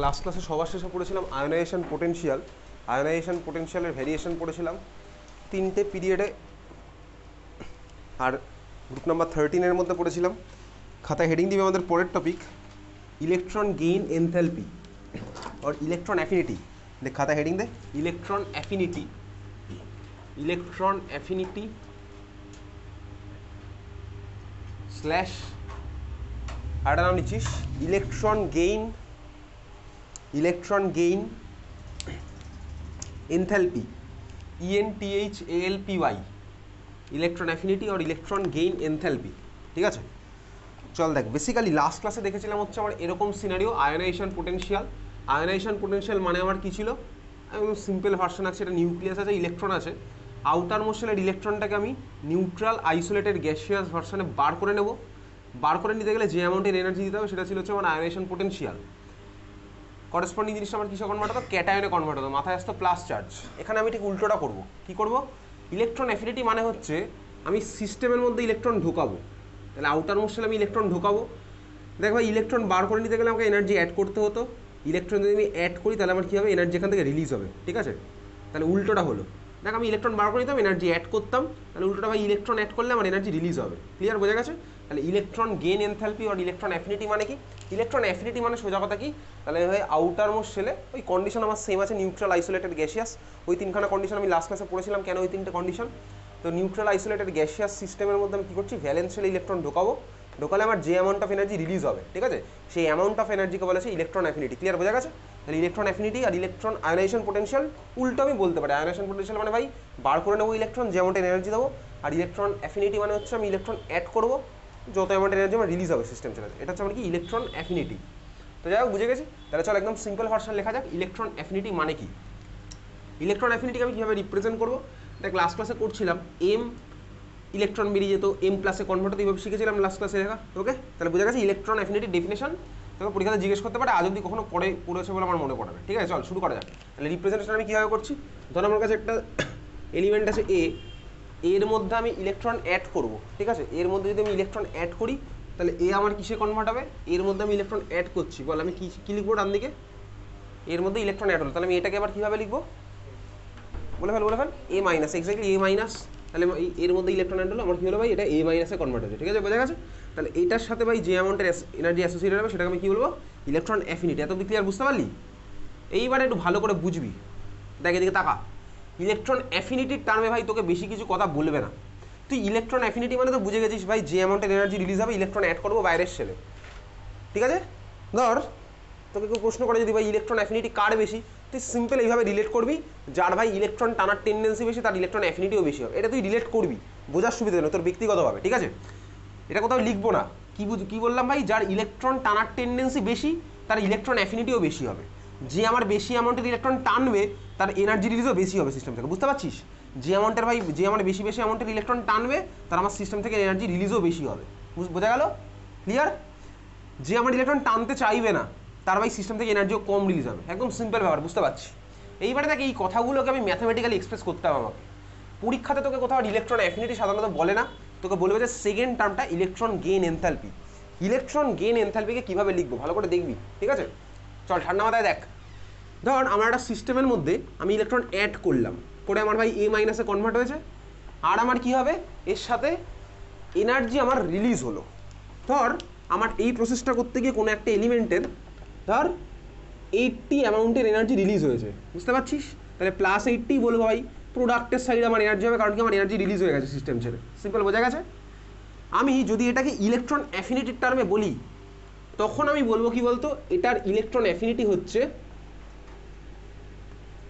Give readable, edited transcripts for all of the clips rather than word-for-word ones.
Last ক্লাসে সবার শেষে পড়েছিলাম আয়োনাইজেশন পোটেনশিয়াল। আয়োনাইজেশন পোটেনশিয়ালের ভ্যারিয়েশন পড়েছিলাম 3টে পিরিয়ডে, আর গ্রুপ নাম্বার 13-এর মধ্যে পড়েছিলাম। খাতায় হেডিং দিবে আমাদের পরের টপিক ইলেকট্রন গেইন এনথ্যালপি और ইলেকট্রন অ্যাফিনিটি। দেখ খাতায় হেডিং দে electron affinity, electron affinity slash আরেকটা নাম নিচ্ছিস electron gain enthalpy, ENTHALPY, electron affinity আর ইলেকট্রন গেইন এনথ্যালপি। ঠিক আছে, চল দেখ বেসিক্যালি লাস্ট ক্লাসে দেখেছিলাম হচ্ছে আমার এরকম scenario ionization potential. Ionization potential মানে আমার কী ছিল, একদম সিম্পল ভার্সন আছে, এটা নিউক্লিয়াস আছে, ইলেকট্রন আছে, আউটার মোস্ট শেলের ইলেকট্রনটাকে আমি নিউট্রাল আইসোলেটেড গ্যাসিয়াস ভার্সনে বার করে নেব। বার করে নিতে গেলে যে অ্যামাউন্টের এনার্জি দিতে হবে সেটা ছিল হচ্ছে আমার আয়োনাইজেশন পোটেনশিয়াল। করেসপন্ডিং জিনিসটা আমার কিসে কনভার্ট হতো, ক্যাটায়নে কনভার্ট হতো, মাথায় আসতো প্লাস চার্জ। এখানে আমি ঠিক উল্টোটা করব। কী করব, ইলেকট্রন অ্যাফিনিটি মানে হচ্ছে আমি সিস্টেমের মধ্যে ইলেকট্রন ঢোকাবো, তাহলে আউটার মোস্ট শেলে আমি ইলেকট্রন ঢোকাবো। দেখ ভাই ইলেকট্রন বার করে নিতে গেলে আমাকে এনার্জি অ্যাড করতে হতো, ইলেকট্রন যদি আমি অ্যাড করি তাহলে আমার কী হবে, এনার্জি এখান থেকে রিলিজ হবে। ঠিক আছে, তাহলে উল্টোটা হলো, দেখ আমি ইলেকট্রন বার করে নিতাম, এনার্জি অ্যাড করতাম, তাহলে উল্টোটা ভাই ইলেকট্রন অ্যাড করলে আমার এনার্জি রিলিজ হবে। ক্লিয়ার, বোঝা গেছে? তাহলে ইলেকট্রন গেইন এনথ্যালপি আর ইলেকট্রন অ্যাফিনিটি মানে কি, ইলেকট্রন অ্যাফিনিটি মানে সোজা কথা কি, তাহলে ভাই আউটার মোস্ট শেলে ওই কন্ডিশন আমার সেম আছে, নিউট্রাল আইসোলেটেড গ্যাসিয়াস। ওই তিনখানা কন্ডিশন আমি লাস্ট ক্লাসে পড়েছিলাম, কেন ওই তিনটে কন্ডিশন। তো নিউট্রাল আইসোলেটেড গ্যাসিয়াস সিস্টেমের মধ্যে আমি কী করছি, ভ্যালেন্স শেলে ইলেকট্রন ঢোকাবো, ঢোকালে আমার যে অ্যামাউন্ট অফ এনার্জি রিলিজ হবে, ঠিক আছে, সেই অ্যামাউন্ট অফ এনার্জিকে বলেছে ইলেকট্রন অ্যাফিনিটি। ক্লিয়ার, বোঝা গেছে? তাহলে ইলেকট্রন অ্যাফিনিটি আর ইলেকট্রন আয়োনাইজেশন পোটেনশিয়াল উল্টো আমি বলতে পারি। আয়োনাইজেশন পোটেনশিয়াল মানে ভাই বার করে নেবো ইলেকট্রন, যে অ্যামাউন্টের এনার্জি দেবো, আর ইলেকট্রন অ্যাফিনিটি মানে হচ্ছে আমি ইলেকট্রন অ্যাড করবো, যত অ্যামাউন্টের এনার্জি আমার রিলিজ হবে সিস্টেম চলে। এটা হচ্ছে আমার কি ইলেকট্রন অ্যাফিনিটি। তো যাই হোক, বুঝে গেছি। তাহলে চল একদম সিম্পল ভার্সন লেখা যাক, ইলেকট্রন অ্যাফিনিটি মানে কি। ইলেকট্রন অ্যাফিনিটিকে আমি কীভাবে রিপ্রেজেন্ট করবো, এটা ক্লাস ক্লাসে করছিলাম, এম ইলেকট্রন বেরিয়ে যেত, এম প্লাসে কনভার্ট হতে এইভাবে শিখেছিলাম লাস্ট ক্লাসে লেখা। ওকে, তাহলে বোঝা গেছে ইলেকট্রন অ্যাফিনিটি ডেফিনেশন। তোকে পরীক্ষাতে জিজ্ঞেস করতে পারে, আজ অব্দি কখনো পড়েছে বলে আমার মনে পড়ে না। ঠিক আছে, চল শুরু করা যাক। তাহলে রিপ্রেজেন্টেশন আমি কীভাবে করছি, ধর আমার কাছে একটা এলিমেন্ট আছে এ, এর মধ্যে আমি ইলেকট্রন অ্যাড করব। ঠিক আছে, এর মধ্যে যদি আমি ইলেকট্রন অ্যাড করি তাহলে এ আমার কিসে কনভার্ট হবে, এর মধ্যে আমি ইলেকট্রন অ্যাড করছি, বল আমি কী লিখবো ডান দিকে, এর মধ্যে ইলেকট্রন অ্যাড হলো, তাহলে আমি এটাকে আবার কীভাবে লিখবো, বলে ফেল এ মাইনাস, এক্স্যাক্টলি এ মাইনাস। তাহলে এর মধ্যে ইলেকট্রন অ্যাড হলো, আমার কী হলো ভাই, এটা এ মাইনাসে কনভার্ট হচ্ছে। ঠিক আছে, বোঝা গেছে? তাহলে এটার সাথে ভাই যে অ্যামাউন্টের এনার্জি অ্যাসোসিয়েটেড হবে সেটাকে আমি কী বলবো, ইলেকট্রন অ্যাফিনিটি। এত ক্লিয়ার, বুঝতে পারলি? এইবারে একটু ভালো করে বুঝবি, দেখ এদিকে তাকা। ইলেকট্রন অ্যাফিনিটির টার্মে ভাই তোকে বেশি কিছু কথা বলবে না, তুই ইলেকট্রন অ্যাফিনিটি মানে তো বুঝে গেছিস ভাই, যে অ্যামাউন্টের এনার্জি রিলিজ হবে ইলেকট্রন অ্যাড করবো বাইরের সেলে। ঠিক আছে, ধর তোকে কেউ প্রশ্ন করে যদি ভাই ইলেকট্রন অ্যাফিনিটি কার বেশি, তুই সিম্পল এইভাবে রিলেট করবি, যার ভাই ইলেকট্রন টানার টেন্ডেন্সি বেশি তার ইলেকট্রন অ্যাফিনিটিও বেশি হবে। এটা তুই রিলেট করবি, বোঝার সুবিধা জন্য তোর ব্যক্তিগতভাবে। ঠিক আছে, এটা কোথাও লিখবো না। কী বললাম ভাই, যার ইলেকট্রন টানার টেন্ডেন্সি বেশি তার ইলেকট্রন অ্যাফিনিটিও বেশি হবে। যে আমার বেশি অ্যামাউন্টের ইলেকট্রন টানবে তার এনার্জি রিলিজও বেশি হবে সিস্টেম থেকে, বুঝতে পারছিস? যে অ্যামাউন্টের ভাই, যে আমার বেশি অ্যামাউন্টের ইলেকট্রন টানবে তার আমার সিস্টেম থেকে এনার্জি রিলিজও বেশি হবে। বোঝা গেল? ক্লিয়ার? যে আমার ইলেকট্রন টানতে চাইবে না তার ভাই সিস্টেম থেকে এনার্জিও কম রিলিজ হবে। একদম সিম্পল ব্যাপার, বুঝতে পারছি? এইবারে দেখ এই কথাগুলোকে আমি ম্যাথামেটিক্যালি এক্সপ্রেস করতে হবে আমাকে। পরীক্ষাতে তোকে কোথাও ইলেকট্রন অ্যাফিনিটি সাধারণত বলে না, তোকে বলবে যে সেকেন্ড টার্মটা electron gain enthalpy. Electron gain এনথ্যালপিকে কীভাবে লিখবো ভালো করে দেখবি। ঠিক আছে, চল ঠান্ডা মাথায় দেখ। ধর আমার একটা সিস্টেমের মধ্যে আমি ইলেকট্রন অ্যাড করলাম, করে আমার ভাই এ মাইনাসে কনভার্ট হয়েছে, আর আমার কি হবে, এর সাথে এনার্জি আমার রিলিজ হলো। ধর আমার এই প্রসেসটা করতে গিয়ে কোনো একটা এলিমেন্টের ধর 80 অ্যামাউন্টের এনার্জি রিলিজ হয়েছে, বুঝতে পারছিস? তাহলে প্লাস 80 বলবো ভাই, প্রোডাক্টের সাইডে আমার এনার্জি হবে, কারণ কি আমার এনার্জি রিলিজ হয়ে গেছে সিস্টেম ছেড়ে। সিম্পল, বোঝা গেছে? আমি যদি এটাকে ইলেকট্রন অ্যাফিনিটির টার্মে বলি তখন আমি বলবো কি বলতো, এটার ইলেকট্রন অ্যাফিনিটি হচ্ছে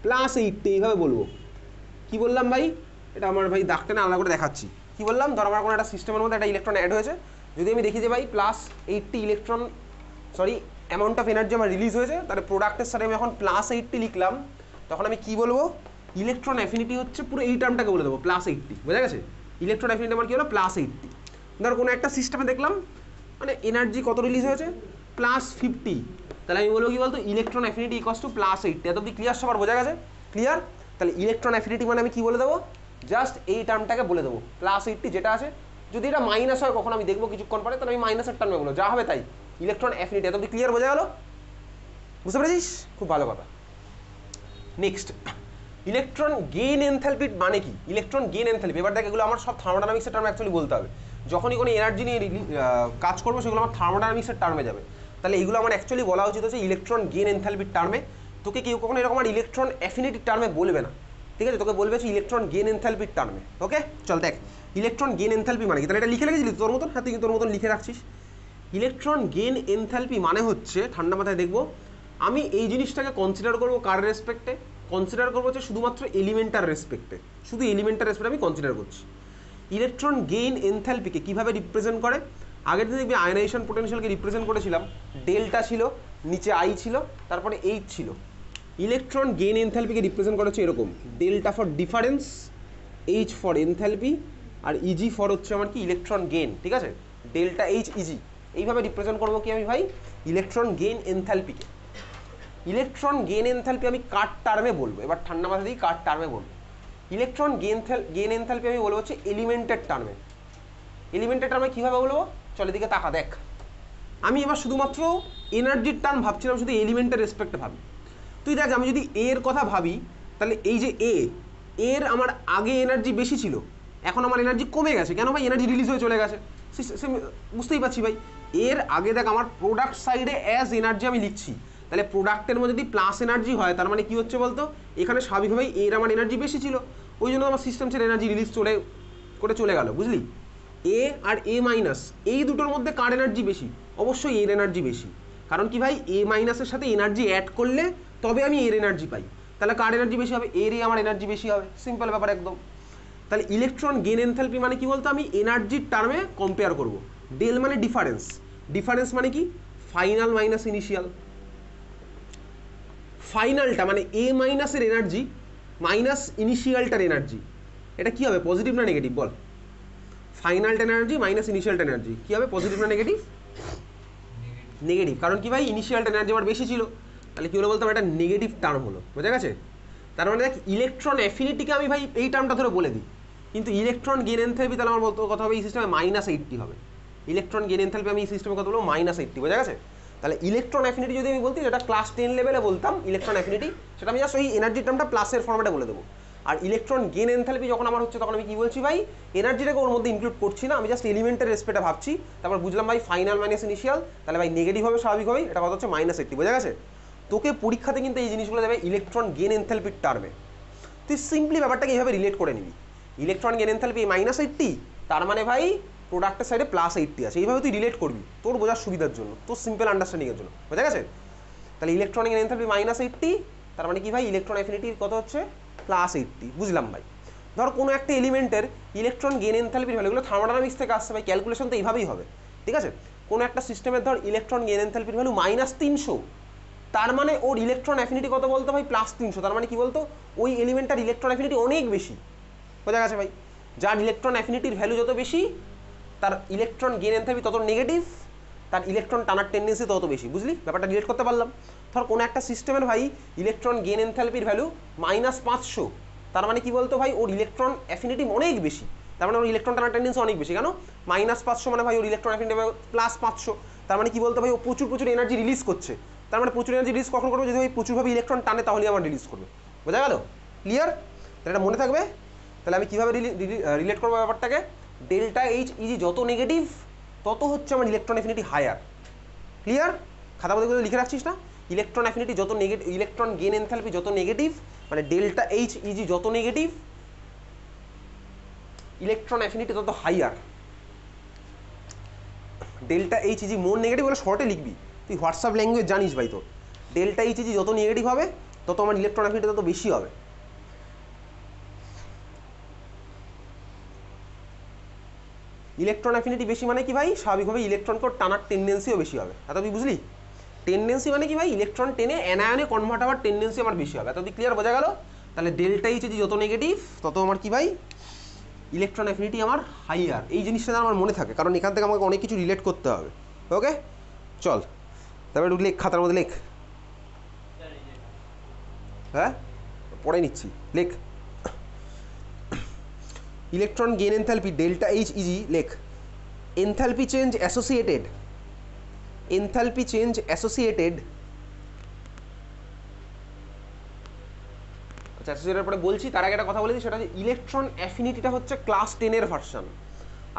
+80, এইভাবে বলবো। কি বললাম ভাই, এটা আমার ভাই দাগটা না আলাদা করে দেখাচ্ছি। কি বললাম, ধর আমার কোনো একটা সিস্টেমের মধ্যে একটা ইলেকট্রন অ্যাড হয়েছে, যদি আমি দেখি যে ভাই +80 ইলেকট্রন অ্যামাউন্ট অফ এনার্জি আমার রিলিজ হয়েছে, তাহলে প্রোডাক্টের সাথে আমি যখন +80 লিখলাম তখন আমি কি বলবো, ইলেকট্রন অ্যাফিনিটি হচ্ছে পুরো এই টার্মটাকে বলে দেবো +80। বোঝা গেছে? ইলেকট্রন অ্যাফিনিটি আমার কি হলো, +80। ধর কোনো একটা সিস্টেমে দেখলাম মানে এনার্জি কত রিলিজ হয়েছে, +50, তাহলে আমি বলবো কি বলতো, ইলেকট্রন অ্যাফিনিটি ইকুয়ালস টু +80। এত অব্দি ক্লিয়ার সবার, বোঝা গেছে? ক্লিয়ার? তাহলে ইলেকট্রন অ্যাফিনিটি মানে আমি কি বলে দেবো, জাস্ট এই টার্মটাকে বলে দেবো +80 যেটা আছে। যদি এটা মাইনাস হয় কখন আমি দেখবো কিছুক্ষণ পরে, তাহলে আমি মাইনাসের টার্মে বলবো, যা হবে তাই। ইলেকট্রন অ্যাফিনিটি, এত অব্দি ক্লিয়ার, বোঝা গেল? বুঝতে পেরেছিস? খুব ভালো কথা। নেক্সট, ইলেকট্রন গেইন এনথালপি মানে কি? ইলেকট্রন গেইন এনথালপি, এবার দেখ এগুলো আমার সব থার্মোডাইনামিক্সের টার্মে অ্যাকচুয়ালি বলতে হবে। যখনই কোনো এনার্জি নিয়ে কাজ করবো সেগুলো আমার থার্মোডাইনামিক্সের টার্মে যাবে। তাহলে এগুলো আমার অ্যাকচুয়ালি বলা উচিত হচ্ছে ইলেকট্রন গেইন এনথালপির টার্মে। তোকে কেউ কখনো এরকম আর ইলেকট্রন অ্যাফিনিটির টার্মে বলবে না, ঠিক আছে? তোকে বলবে হচ্ছে ইলেকট্রন গেইন এনথালপির টার্মে। ওকে চল দেখ ইলেকট্রন গেইন এনথালপি মানে কি, তাহলে এটা লিখে রেখেছিলি তোর মতন? হ্যাঁ, তুই তোর মতন লিখে রাখছিস। ইলেকট্রন গেইন এনথালপি মানে হচ্ছে, ঠান্ডা মাথায় দেখবো, আমি এই জিনিসটাকে কনসিডার করবো কার রেসপেক্টে? কনসিডার করবো হচ্ছে শুধুমাত্র এলিমেন্টার রেসপেক্টে, শুধু এলিমেন্টার রেসপেক্টে আমি কনসিডার করছি। ইলেকট্রন গেইন এনথালপিকে কীভাবে রিপ্রেজেন্ট করে? আগের দিন দেখবি আয়নাইজেশন পোটেনশিয়ালকে রিপ্রেজেন্ট করেছিলাম, ডেল্টা ছিল, নিচে আই ছিল, তারপরে এইচ ছিল। ইলেকট্রন গেইন এনথালপিকে রিপ্রেজেন্ট করা হচ্ছে এরকম, delta for difference, H for enthalpy, আর ইজি ফর হচ্ছে আমার কি ইলেকট্রন গেইন, ঠিক আছে? ডেল্টা এইচ ইজি, এইভাবে রিপ্রেজেন্ট করবো কি আমি ভাই ইলেকট্রন গেইন এনথালপিকে। ইলেকট্রন গেইন এনথালপি আমি কার টার্মে বলবো? এবার ঠান্ডা মাথা দিয়ে কার টার্মে বলবো? ইলেকট্রন গেইন এনথালপি আমি বলবো হচ্ছে এলিমেন্টের টার্মে। এলিমেন্টের টার্মে কীভাবে বলবো? চল এদিকে তাকা দেখ। আমি এবার শুধুমাত্র এনার্জির টার্ম ভাবছিলাম, শুধু এলিমেন্টের রেসপেক্টে ভাবি। তুই দেখ, আমি যদি এর কথা ভাবি, তাহলে এই যে এর আমার আগে এনার্জি বেশি ছিল, এখন আমার এনার্জি কমে গেছে। কেন ভাই? এনার্জি রিলিজ হয়ে চলে গেছে। বুঝতেই পারছি ভাই। এর আগে দেখ আমার প্রোডাক্ট সাইডে অ্যাজ এনার্জি আমি লিখছি, তাহলে প্রোডাক্টের মধ্যে যদি প্লাস এনার্জি হয় তার মানে কি হচ্ছে বলতো? এখানে স্বাভাবিকভাবেই এর আমার এনার্জি বেশি ছিল, ওই জন্য আমার সিস্টেম থেকে এনার্জি রিলিজ চলে গেল, বুঝলি? এ আর এ মাইনাস, এই দুটোর মধ্যে কার এনার্জি বেশি? অবশ্যই এর এনার্জি বেশি। কারণ কি ভাই, এ মাইনাসের সাথে এনার্জি অ্যাড করলে তবে আমি এর এনার্জি পাই। তাহলে কার এনার্জি বেশি হবে? এরই আমার এনার্জি বেশি হবে। সিম্পল ব্যাপার একদম। তাহলে ইলেকট্রন গেইন এনথালপি মানে কি বলতো? আমি এনার্জির টার্মে কম্পেয়ার করব। ডেল মানে ডিফারেন্স, ডিফারেন্স মানে কি ফাইনাল মাইনাস ইনিশিয়াল। ফাইনালটা মানে এ মাইনাসের এনার্জি মাইনাস ইনিশিয়ালটার এনার্জি, এটা কি হবে? পজিটিভ না নেগেটিভ বল? ফাইনালটার এনার্জি মাইনাস ইনিশিয়ালটার এনার্জি কি হবে? পজিটিভ না নেগেটিভ? নেগেটিভ। কারণ কি ভাই, ইনিশিয়ালটার এনার্জি আমার বেশি ছিল, তাহলে কি হলো বলতাম? এটা নেগেটিভ টার্ম হলো। বোঝা গেছে? তার মানে দেখ ইলেকট্রন অ্যাফিনিটিকে আমি ভাই এই টার্মটা ধরে বলে দিই, কিন্তু ইলেকট্রন গেইন এনথালপি তাহলে আমার বলতে কথা হবে এই সিস্টেমে -80 হবে। ইলেকট্রন গেইন এনথালপি আমি এই সিস্টেমে কথা বলবো -80। বোঝা গেছে? তাহলে ইলেকট্রন অ্যাফিনিটি যদি আমি বলতে, যেটা ক্লাস 10 লেভেলে বলতাম ইলেকট্রন অ্যাফিনিটি, সেটা আমি জাস্ট ওই এনার্জি টার্মটা প্লাসের ফর্মেটে বলে দেবো। আর ইলেকট্রন গেইন এনথালপি যখন আমার হচ্ছে, তখন আমি কি বলছি ভাই, এনার্জিটাকে ওর মধ্যে ইনক্লুড করছি না, আমি জাস্ট এলিমেন্টের রেসপেক্টে ভাবছি। তারপর বুঝলাম ভাই ফাইনাল মাইনাস ইনিশিয়াল, তাহলে ভাই নেগেটিভ হবে স্বাভাবিকভাবেই, এটা কথা হচ্ছে -80। বোঝা গেছে? তোকে পরীক্ষাতে কিন্তু এই জিনিসগুলো দেবে ইলেকট্রন গেইন এনথালপির টার্মে। তুই সিম্পলি ব্যাপারটাকে এইভাবে রিলেট করে নিবি, ইলেকট্রন গেইন এনথালপি -80, তার মানে ভাই প্রোডাক্টের সাইডে +80 আছে। এইভাবে তুই রিলেট করবি তোর বোঝার সুবিধার জন্য, তোর সিম্পল আন্ডারস্ট্যান্ডিংয়ের জন্য। বোঝা গেছে? তাহলে ইলেকট্রন গেইন এনথালপি -80, তার মানে কি ভাই ইলেকট্রন অ্যাফিনিটি কত হচ্ছে? +80। বুঝলাম ভাই? ধর কোনো একটা এলিমেন্টের ইলেকট্রন গেইন এনথালপির ভ্যালুগুলো থার্মোডাইনামিক্স থেকে আসছে ভাই, ক্যালকুলেশন তো এইভাবেই হবে, ঠিক আছে? কোনো একটা সিস্টেমের ধর ইলেকট্রন গেইন এনথালপির ভ্যালু -300, তার মানে ওর ইলেকট্রন অ্যাফিনিটি কত বলতো ভাই? +300। তার মানে কি বলতো? ওই এলিমেন্টটার ইলেকট্রন অ্যাফিনিটি অনেক বেশি। বোঝা গেছে ভাই? যার ইলেকট্রন অ্যাফিনিটির ভ্যালু যত বেশি, তার ইলেকট্রন গেইন এনথালপি তত নেগেটিভ, তার ইলেকট্রন টানার টেন্ডেন্সি তত বেশি। বুঝলি ব্যাপারটা? রিলেট করতে পারলাম? ধর কোনো একটা সিস্টেমের ভাই ইলেকট্রন গেইন এনথালপির ভ্যালু -500, তার মানে কি বলতো ভাই ওর ইলেকট্রন অ্যাফিনিটি অনেক বেশি, তার মানে ওর ইলেকট্রন টানার টেন্ডেন্সি অনেক বেশি। কেন? -500 মানে ভাই ওর ইলেকট্রন অ্যাফিনিটি +500, তার মানে কি বলতো ভাই ও প্রচুর এনার্জি রিলিজ করছে। তার মানে প্রচুর এনার্জি রিলিজ কখন করবে? যদি ভাই প্রচুরভাবে ইলেকট্রন টানে তাহলেই আমার রিলিজ করবে। বোঝা গেল? ক্লিয়ার? তাহলে এটা মনে থাকবে। তাহলে আমি কীভাবে রিলেট করবো ব্যাপারটাকে? ডেল্টা এইচ ইজি যত নেগেটিভ তত হচ্ছে আমার ইলেকট্রন অ্যাফিনিটি হায়ার। ক্লিয়ার? খাতা বলতে লিখে রাখছিস না? ইলেকট্রন অ্যাফিনিটি যত নেগেটিভ, ইলেকট্রন গেইন এনথালপি যত নেগেটিভ, মানে ডেল্টা এইচ ইজি যত নেগেটিভ, ইলেকট্রন অ্যাফিনিটি তত হাইয়ার। ডেল্টা এইচ ইজি মোর নেগেটিভ বলে শর্টে লিখবি, তুই হোয়াটসঅ্যাপ ল্যাঙ্গুয়েজ জানিস ভাই। তোর ডেল্টা এইচ ইজি যত নেগেটিভ হবে তত আমার ইলেকট্রন অ্যাফিনিটি তত বেশি হবে। ইলেকট্রন অ্যাফিনিটি বেশি মানে কি ভাই? স্বাভাবিকভাবে ইলেকট্রনকে টানার টেন্ডেন্সিও বেশি হবে। এত তুই বুঝলি? টেন্ডেন্সি মানে কি ভাই? ইলেকট্রন টেনে অ্যানায়নে কনভার্ট হওয়ার টেন্ডেন্সি আমার বেশি হবে। এত তুই ক্লিয়ার? বোঝা গেল? তাহলে ডেল্টা এইচ ইজি যত নেগেটিভ তত আমার কি ভাই ইলেকট্রন অ্যাফিনিটি আমার হাইয়ার। এই জিনিসটা যেন আমার মনে থাকে, কারণ এখান থেকে আমাকে অনেক কিছু রিলেট করতে হবে। ওকে চল, তারপরে লেখ, খাতার মধ্যে লেখ। হ্যাঁ পড়ে নিচ্ছি, লেখ। Electron gain enthalpy delta H easy, লেখ। এনথালপি চেঞ্জ অ্যাসোসিয়েটেড আচ্ছা অ্যাসোসিয়েটের পরে বলছি, তার আগে একটা কথা বলেছি, সেটা হচ্ছে ইলেকট্রন অ্যাফিনিটিটা হচ্ছে ক্লাস 10-এর ভার্সন,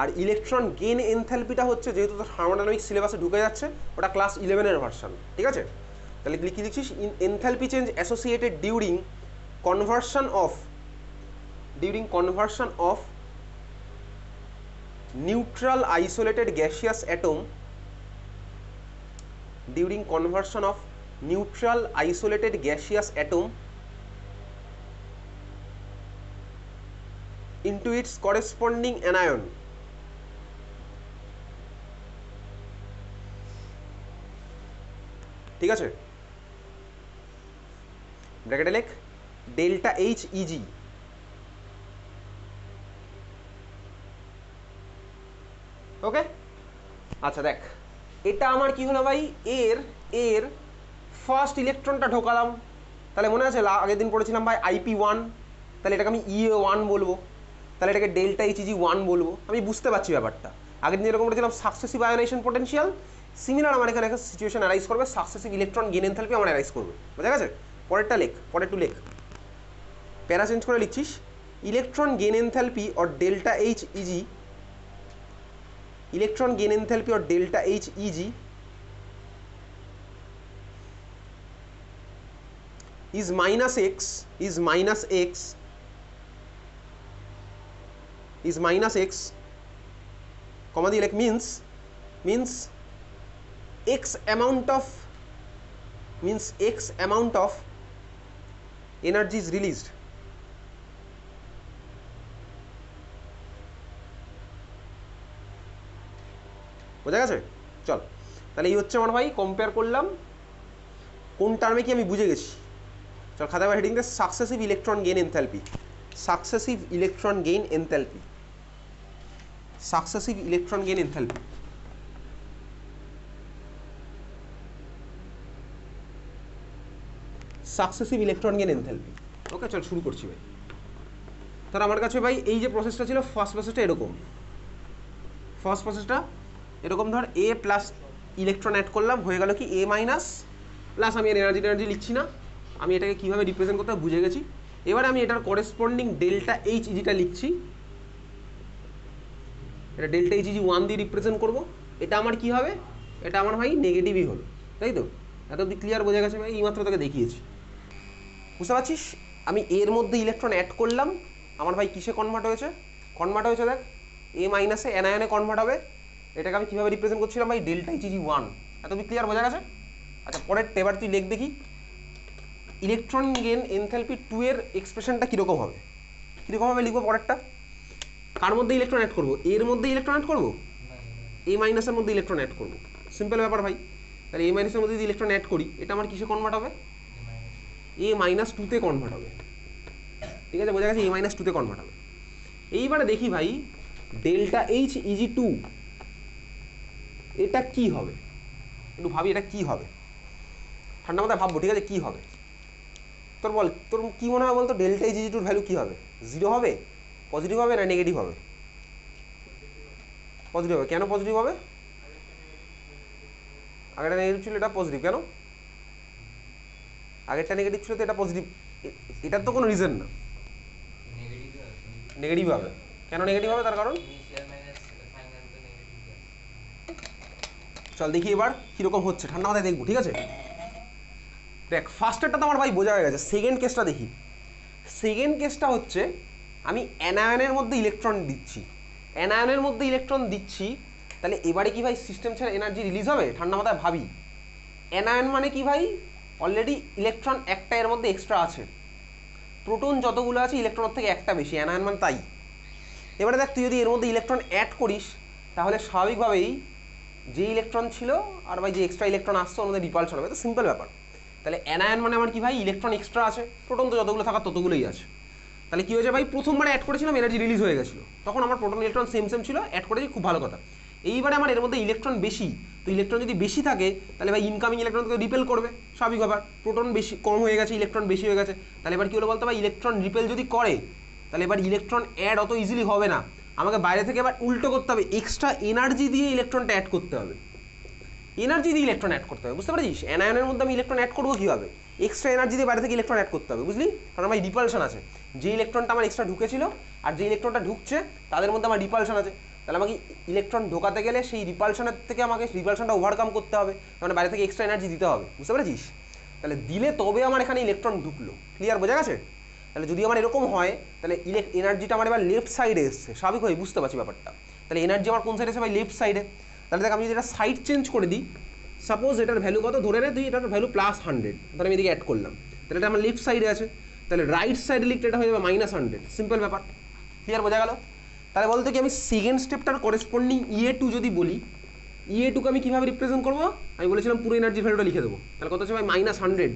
আর ইলেকট্রন গেইন এনথালপিটা হচ্ছে, যেহেতু তো থার্মোডাইনামিক্স সিলেবাসে ঢুকে যাচ্ছে, ওটা ক্লাস 11-এর ভার্সন, ঠিক আছে? তাহলে কি লিখছিস, enthalpy change associated during conversion of neutral isolated gaseous atom into its corresponding anion ঠিক আছে, ব্র্যাকেটে লেখ ডেল্টা এইচ ইজি। ওকে, আচ্ছা দেখ এটা আমার কি হলো ভাই, এর ফার্স্ট ইলেকট্রনটা ঢোকালাম, তাহলে মনে আছে আগের দিন পড়েছিলাম ভাই IP1, তাহলে এটাকে আমি EA1 বলবো, তাহলে এটাকে ডেল্টা HEG1 বলবো। আমি বুঝতে পারছি ব্যাপারটা, আগের দিন যেরকম বলেছিলাম সাকসেসিভ আয়োনাইজেশন পোটেনশিয়াল, সিমিলার আমার এখানে একটা সিচুয়েশন অ্যারাইজ করবে, সাকসেসিভ ইলেকট্রন গেইন এনথালপি আমার অ্যারাইজ করবে, বোঝা গেছে? পরেরটা লেখ, পরেরটু লেখ, প্যারা চেঞ্জ করে লিখছিস, electron gain enthalpy or delta HEG, electron gain enthalpy or delta HEG is minus x, comma দিয়ে like means x amount of energy is released. বোঝা গেছে? চল তাহলে এই হচ্ছে আমার ভাই, কম্পেয়ার করলাম কোন টার্মে কি আমি বুঝে গেছি। চল খাতায় হেডিং দে সাকসেসিভ ইলেকট্রন গেইন এনথালপি, ওকে চল শুরু করছি ভাই। তার আমার কাছে ভাই এই যে প্রসেসটা ছিল, ফার্স্ট প্রসেসটা এরকম ধর এ প্লাস ইলেকট্রন অ্যাড করলাম, হয়ে গেল কি এ মাইনাস প্লাস, আমি এনার্জি লিখছি না, আমি এটাকে কীভাবে রিপ্রেজেন্ট করতে হবে বুঝে গেছি। এবারে আমি এটার করেসপন্ডিং ডেল্টা HEGটা লিখছি, এটা ডেল্টা HEG1 দিয়ে রিপ্রেজেন্ট করবো। এটা আমার কি হবে, এটা আমার ভাই নেগেটিভই হলো, তাই তো? এত অব্দি ক্লিয়ার বোঝা গেছে ভাই? এইমাত্র তোকে দেখিয়েছি, বুঝতে পারছিস? আমি এর মধ্যে ইলেকট্রন অ্যাড করলাম, আমার ভাই কিসে কনভার্ট হয়েছে দেখ, এ মাইনাসে অ্যানায়নে কনভার্ট হবে। এটাকে আমি কীভাবে রিপ্রেজেন্ট করছিলাম ভাই, ডেল্টা HEG1। এত ক্লিয়ার বোঝা গেছে? আচ্ছা পরের এবার তুই লেখ দেখি, ইলেকট্রন গেইন এনথালপি 2 এর এক্সপ্রেশনটা কীরকম হবে লিখবো পরেরটা। কার মধ্যে ইলেকট্রন অ্যাড করবো, এর মধ্যে ইলেকট্রন অ্যাড করবো, এ মাইনাসের মধ্যে ইলেকট্রন অ্যাড করবো, সিম্পল ব্যাপার ভাই। তাহলে এ মাইনাসের মধ্যে যদি ইলেকট্রন অ্যাড করি, এটা আমার কিসে কনভার্ট হবে, A-2 তে কনভার্ট হবে, ঠিক আছে? বোঝা গেছে? A-2 তে কনভার্ট হবে। এইবারে দেখি ভাই ডেল্টা HEG2 এটা কি হবে, একটু ভাবি এটা কি হবে, ঠান্ডা মাথায় ভাববো, ঠিক আছে? কি হবে তোর বল, তোর কি মনে হয় বলতো, ডেল্টা HEG2 ভ্যালু কি হবে? 0 হবে, পজিটিভ হবে না নেগেটিভ হবে? পজিটিভ হবে। কেন পজিটিভ হবে? আগেরটা নেগেটিভ ছিল, এটা পজিটিভ কেন? আগেরটা নেগেটিভ ছিল তো এটা পজিটিভ, এটার তো কোনো রিজন না, নেগেটিভ হবে। কেন নেগেটিভ হবে তার কারণ? চল দেখি এবার কীরকম হচ্ছে, ঠান্ডা মাথায় দেখবো, ঠিক আছে? দেখ ফার্স্টেরটা তো আমার ভাই বোঝা হয়ে গেছে, সেকেন্ড কেসটা দেখি। সেকেন্ড কেসটা হচ্ছে আমি অ্যানায়নের মধ্যে ইলেকট্রন দিচ্ছি, তাহলে এবারে কি ভাই সিস্টেম ছেড়ে এনার্জি রিলিজ হবে? ঠান্ডা মাথায় ভাবি, অ্যানায়ন মানে কি ভাই, অলরেডি ইলেকট্রন একটা এর মধ্যে এক্সট্রা আছে, প্রোটন যতগুলো আছে ইলেকট্রনের থেকে একটা বেশি, অ্যানায়ন মানে তাই। এবারে দেখ তুই যদি এর মধ্যে ইলেকট্রন অ্যাড করিস, তাহলে স্বাভাবিকভাবেই যে ইলেকট্রন ছিল আর ভাই যে এক্সট্রা ইলেকট্রন আসছে ওর মধ্যে রিপালশন হবে, তো সিম্পল ব্যাপার। তাহলে অ্যানায়ন মানে আমার কি ভাই, ইলেকট্রন এক্সট্রা আছে, প্রোটন তো যতগুলো থাকার ততগুলোই আছে। তাহলে কি হয়েছে ভাই, প্রথমবারে অ্যাড করেছিলাম এনার্জি রিলিজ হয়ে গেছিলো, তখন আমার প্রোটন ইলেকট্রন সেম ছিল, অ্যাড করেছি, খুব ভালো কথা। এইবারে আমার এর মধ্যে ইলেকট্রন বেশি, তো ইলেকট্রন যদি বেশি থাকে তাহলে ভাই ইনকামিং ইলেকট্রনকে রিপেল করবে, স্বাভাবিক ব্যাপার। প্রোটন বেশি কম হয়ে গেছে, ইলেকট্রন বেশি হয়ে গেছে, তাহলে এবার কী হলো বলতো ভাই, ইলেকট্রন রিপেল যদি করে তাহলে এবার ইলেকট্রন অ্যাড অত ইজিলি হবে না, আমাকে বাইরে থেকে এবার উল্টো করতে হবে, এক্সট্রা এনার্জি দিয়ে ইলেকট্রনটা অ্যাড করতে হবে। এনার্জি দিয়ে ইলেকট্রন অ্যাড করতে হবে, বুঝতে পারছিস? অ্যানায়নের মধ্যে আমি ইলেকট্রন অ্যাড করবো কীভাবে? এক্সট্রা এনার্জি দিয়ে বাইরে থেকে ইলেকট্রন অ্যাড করতে হবে, বুঝলি? কারণ আমার রিপালশন আছে, যে ইলেকট্রনটা আমার এক্সট্রা ঢুকেছিল আর যে ইলেকট্রনটা ঢুকছে তাদের মধ্যে আমার রিপালশন আছে, তাহলে আমাকে ইলেকট্রন ঢোকাতে গেলে সেই রিপালশনের থেকে আমাকে রিপালশনটা ওভারকাম করতে হবে, মানে বাইরে থেকে এক্সট্রা এনার্জি দিতে হবে, বুঝতে পেরেছিস? তাহলে দিলে তবে আমার এখানে ইলেকট্রন ঢুকলো, ক্লিয়ার, বোঝা গেছে? তাহলে যদি আমার এরকম হয় তাহলে এনার্জিটা আমার এবার লেফট সাইডে এসছে, স্বাভাবিক হয়ে বুঝতে পারছি ব্যাপারটা। তাহলে এনার্জি আমার কোন সাইডে এসে ভাই? লেফট সাইডে। তাহলে দেখ আমি যদি এটা সাইড চেঞ্জ করে দিই, সাপোজ এটার ভ্যালু কত ধরে নে তুই, এটার ভ্যালু +100, তাহলে আমি এদিকে অ্যাড করলাম, তাহলে এটা আমার লেফট সাইডে আছে, তাহলে রাইট সাইডে লিখতে এটা হয়ে যাবে -100, সিম্পল ব্যাপার, ক্লিয়ার, বোঝা গেল? তাহলে বলতো কি আমি সেকেন্ড স্টেপটার করেসপন্ডিং EA2 যদি বলি, EA2কে আমি কীভাবে রিপ্রেজেন্ট করবো? আমি বলেছিলাম পুরো এনার্জির ভ্যালুটা লিখে দেবো, তাহলে কত হচ্ছে ভাই? -100।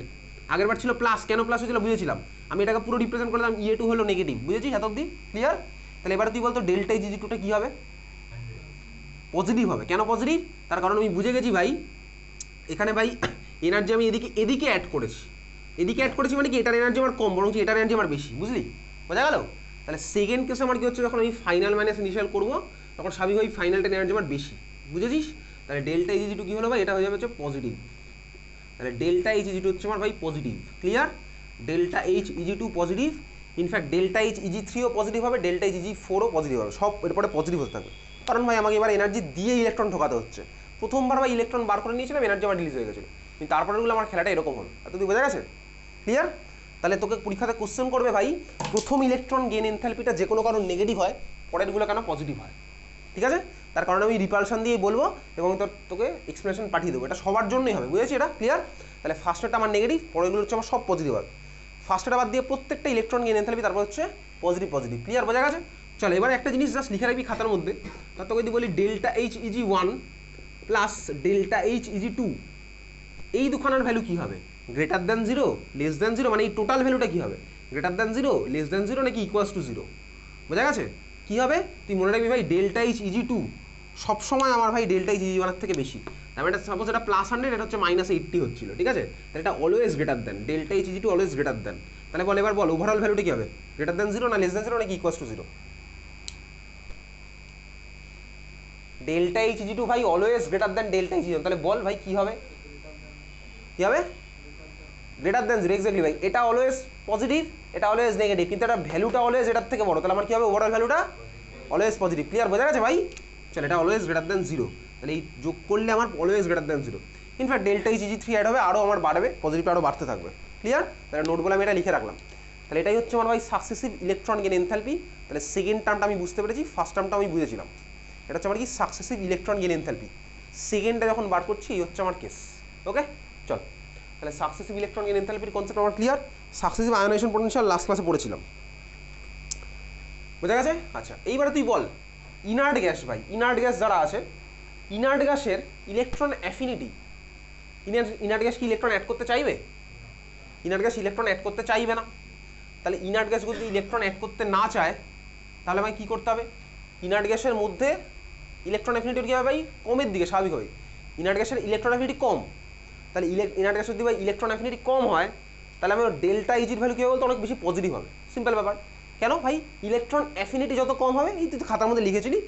আগের বার ছিল প্লাস, কেন প্লাস হয়েছিল বুঝেছিলাম, আমি এটাকে পুরো রিপ্রেজেন্ট করলাম, EA2 হলো নেগেটিভ, বুঝেছিস এত অব্দি? ক্লিয়ার? তাহলে এবার তুই বলতো ডেল্টা EG2টা কী হবে? পজিটিভ হবে। কেন পজিটিভ? তার কারণ আমি বুঝে গেছি ভাই, এখানে ভাই এনার্জি আমি এদিকে অ্যাড করেছি, এদিকে অ্যাড করেছি মানে কি এটার এনার্জি আমার কম, বরং এটার এনার্জি আমার বেশি, বুঝলি? বোঝা গেল? তাহলে সেকেন্ড কেসে আমার কি হচ্ছে, যখন আমি ফাইনাল মাইনাস ইনিশিয়াল করবো তখন স্বাভাবিক ফাইনালটার এনার্জি আমার বেশি, বুঝেছিস? তাহলে ডেল্টা EG2 কী হলো ভাই? এটা হয়ে যাবে হচ্ছে পজিটিভ। তাহলে ডেল্টা EG2 হচ্ছে আমার ভাই positive, clear? Delta EG2 positive, in fact delta EG3ও পজিটিভ হবে, ডেল্টা EG4ও পজিটিভ হবে, সব এরপরে পজিটিভ হতে থাকবে। কারণ ভাই আমাকে এবার এনার্জি দিয়ে ইলেকট্রন ঢোকাতে হচ্ছে, প্রথমবার ভাই ইলেকট্রন বার করে নিয়েছিলাম, এনার্জি আমার রিলিজ হয়ে গেছিলো, কিন্তু তারপরেগুলো আমার খেলাটা এরকম হলো, তুই বোঝা গেছে? ক্লিয়ার? তাহলে তোকে পরীক্ষাতে কোশ্চেন করবে ভাই, প্রথম ইলেকট্রন গেইন এনথালপিটা যে কোনো কারণ নেগেটিভ হয়, পরেরগুলো কেন পজিটিভ হয়, ঠিক আছে? তার কারণে আমি রিপালশন দিয়েই বলবো এবং তোকে এক্সপ্লেনেশন পাঠিয়ে দেবো, এটা সবার জন্যই হবে, বুঝেছি এটা? ক্লিয়ার? তাহলে ফার্স্টটা আমার নেগেটিভ, পরেরগুলো হচ্ছে আমার সব পজিটিভ হবে, ফার্স্টটা বাদ দিয়ে প্রত্যেকটা ইলেকট্রন গেইন এনথালপি তারপর হচ্ছে পজিটিভ পজিটিভ, ক্লিয়ার, বোঝা গেছে? চলো এবার একটা জিনিস জাস্ট লিখে রাখবি খাতার মধ্যে, তার তোকে যদি বলি delta EG1 plus delta EG2, এই দুখানার ভ্যালু কী হবে? গ্রেটার দ্যান 0, লেস দ্যান 0, মানে এই টোটাল ভ্যালুটা কী হবে? গ্রেটার দ্যান 0, লেস দ্যান 0 নাকি ইকুয়ালস টু 0, বোঝা গেছে? কী হবে তুই মনে রাখবি ভাই, ডেল্টা EG2 সবসময় আমার ভাই ডেল্টা EG1 থেকে বেশি, তার মানে সাপোজ এটা +100, এটা হচ্ছে -80 হচ্ছিল, ঠিক আছে? তাহলে এটা always greater than, delta EG2 always greater than. তাহলে বল এবার বল ওভারঅল ভ্যালুটা কী হবে? গ্রেটার দ্যান 0 না লেস দ্যান 0 নাকি ইকুয়ালস টু 0? ডেল্টা EG2 ভাই always greater than delta EG1, তাহলে বল ভাই কী হবে? কী হবে? গ্রেটার দ্যান 0, এক্স্যাক্টলি ভাই, এটা অলওয়েজ পজিটিভ, এটা অলওয়েজ নেগেটিভ, কিন্তু এটা ভ্যালুটা অলওয়েজ এটার থেকে বড়, তাহলে আমার কী হবে? ওভারঅল ভ্যালুটা অলওয়েজ পজিটিভ, ক্লিয়ার, বোঝা গেছে ভাই? চল এটা অলওয়েজ গ্রেটার দ্যান 0, তাহলে এই যোগ করলে আমার always greater than 0, in fact delta EG3 add হবে, আরও আমার বাড়বে, পজিটিভটা আরও বাড়তে থাকবে, ক্লিয়ার? তাহলে নোট বলে আমি এটা লিখে রাখলাম। তাহলে এটাই হচ্ছে আমার ভাই সাকসেসিভ ইলেকট্রন গেইন এনথালপি। তাহলে সেকেন্ড টার্মটা আমি বুঝতে পেরেছি, ফার্স্ট টার্মটা আমি বুঝেছিলাম, এটা হচ্ছে আমার কি সাকসেসিভ ইলেকট্রন গেইন এনথালপি, সেকেন্ডটা যখন বার করছি এই হচ্ছে আমার কেস, ওকে? চল তাহলে সাকসেসিভ ইলেকট্রন গেইন এনথালপির কনসেপ্ট আমার clear. Successive ionisation potential last ক্লাসে পড়েছিলাম, বোঝা গেছে? আচ্ছা এইবারে তুই বল ইনার্ট গ্যাস ভাই, ইনার্ট গ্যাস যারা আছে, ইনার্ট গ্যাসের ইলেকট্রন অ্যাফিনিটি, ইনার্ট গ্যাস কি ইলেকট্রন অ্যাড করতে চাইবে? ইনার্ট গ্যাস ইলেকট্রন অ্যাড করতে চাইবে না। তাহলে ইনার্ট গ্যাস যদি ইলেকট্রন অ্যাড করতে না চায় তাহলে আমায় কী করতে হবে? ইনার্ট গ্যাসের মধ্যে ইলেকট্রন অ্যাফিনিটি কী হবে ভাই? কমের দিকে, স্বাভাবিকভাবে ইনার্ট গ্যাসের ইলেকট্রন অ্যাফিনিটি কম, তাহলে ইনার্ট গ্যাসের যদি ভাই ইলেকট্রন অ্যাফিনিটি কম হয় তাহলে আমার ডেল্টা ইজির ভ্যালু কী হবে বলতে? অনেক বেশি পজিটিভ হবে, সিম্পল ব্যাপার। কেন ভাই? ইলেকট্রন অ্যাফিনিটি যত কম হবে, এই তুই খাতার মধ্যে লিখেছিলি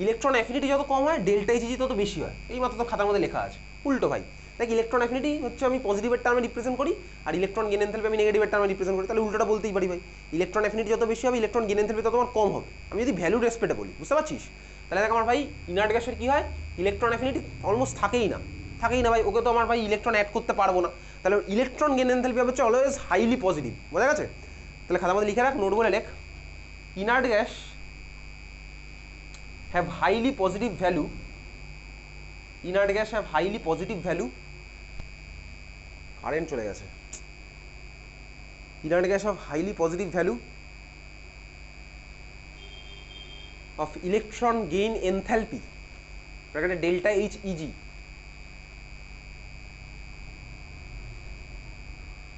ইলেকট্রন অ্যাফিনিটি যত কম হয় ডেল্টা ইজি তত বেশি হয়, এই মাত্র তো খাতার মধ্যে লেখা আছে, উল্টো ভাই। দেখ ইলেকট্রন অ্যাফিনিটি হচ্ছে আমি পজিটিভের টার্মে রিপ্রেজেন্ট করি আর ইলেকট্রন গেইন এনথালপি আমি নেগেটিভের টার্মে রিপ্রেজেন্ট করি, তাহলে উল্টোটা বলতেই পারি ভাই, ইলেকট্রন অ্যাফিনিটি যত বেশি হবে ইলেকট্রন গেইন এনথালপি তত আমার কম হবে, আমি যদি ভ্যালু রেসপেক্টে বলি, বুঝতে পারছিস? তাহলে দেখ আমার ভাই ইনার্ট গ্যাসের কী হয়? ইলেকট্রন অ্যাফিনিটি অলমোস্ট থাকেই না ভাই, ওকে তো আমার ভাই ইলেকট্রন অ্যাড করতে পারবো না, তাহলে ইলেকট্রন গেইন এনথালপি হচ্ছে অলওয়েজ হাইলি পজিটিভ, বোঝা গেছে? তাহলে খাতার মধ্যে লিখে রাখ, নোট বলে লেখ, inert gas have highly positive value, inert gas have highly positive value, current চলে গেছে, inert gas have highly positive value of electron gain enthalpy ব্র্যাকেটে ডেল্টা এইচ ইজি।